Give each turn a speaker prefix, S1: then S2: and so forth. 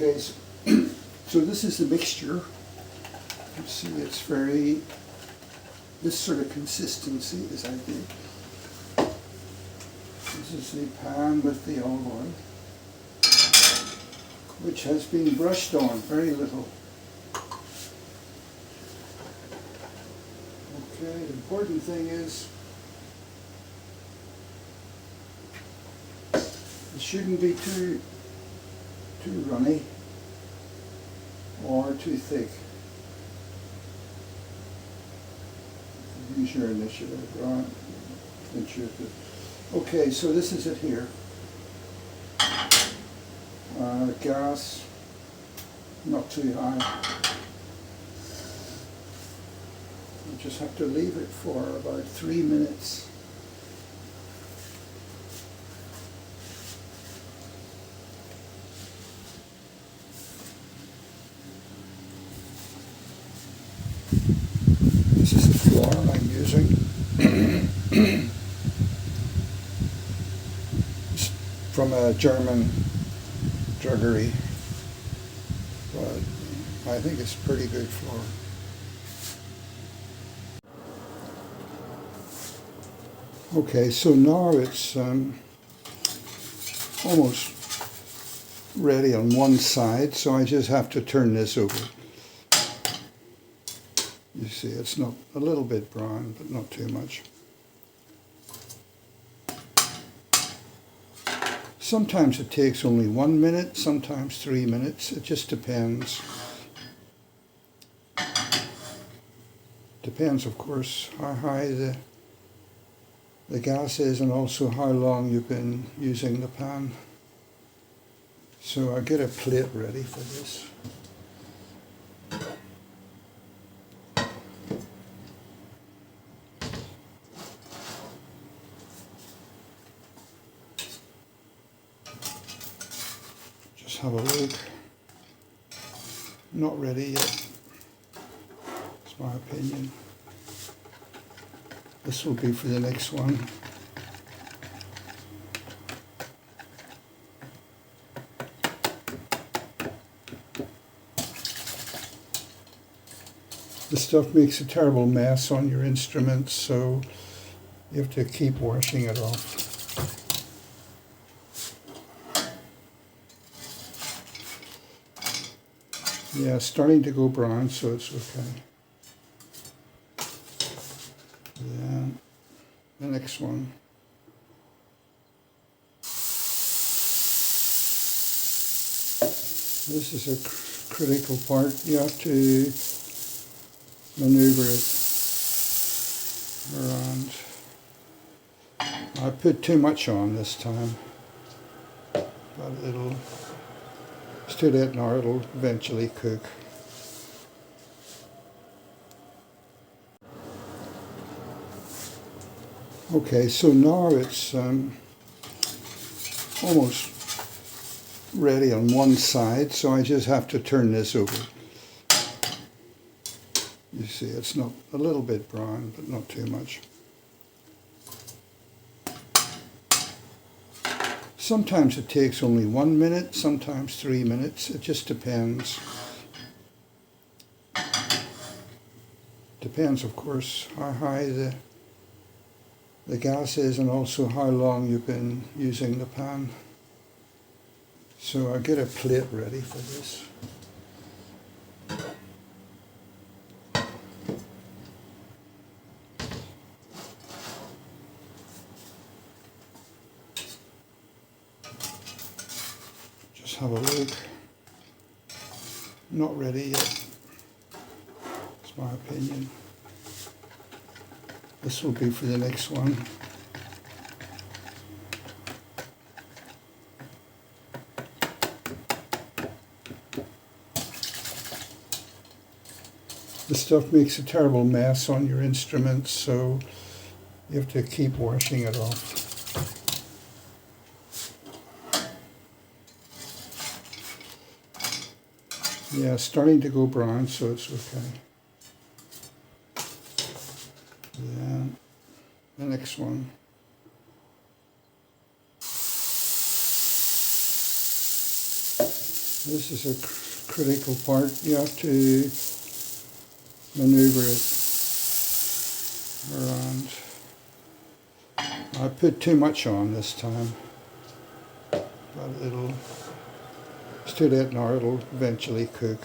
S1: Okay, so, so this is the mixture. You can see it's very, this sort of consistency as I did. This is the pan with the olive oil, which has been brushed on, very little. Okay, the important thing is it shouldn't be too runny or too thick. Use your initiative, right? Okay, so this is it here. Gas, not too high. You just have to leave it for about 3 minutes. This is the flour I'm using. It's from a German druggery, but I think it's pretty good flour. Okay, so now it's almost ready on one side, so I just have to turn this over. You see, it's not a little bit brown, but not too much. Sometimes it takes only 1 minute, sometimes 3 minutes. It just depends. Depends, of course, how high the gas is and also how long you've been using the pan. So I'll get a plate ready for this. Just have a look. Not ready yet. It's my opinion. This will be for the next one. This stuff makes a terrible mess on your instruments, so you have to keep washing it off. Yeah, it's starting to go brown, so it's okay. Then the next one. This is a critical part. You have to maneuver it around. I put too much on this time, but it'll stay that now, it'll eventually cook. Okay, so now it's almost ready on one side, so I just have to turn this over. You see, it's not a little bit brown, but not too much. Sometimes it takes only 1 minute, sometimes 3 minutes. It just depends. Depends, of course, how high the gas is and also how long you've been using the pan. So I'll get a plate ready for this. Just have a look. Not ready yet. It's my opinion. This will be for the next one. This stuff makes a terrible mess on your instruments, so you have to keep washing it off. Yeah, it's starting to go brown, so it's okay. Then the next one. This is a critical part. You have to maneuver it around. I put too much on this time, but it's too late now, it'll eventually cook.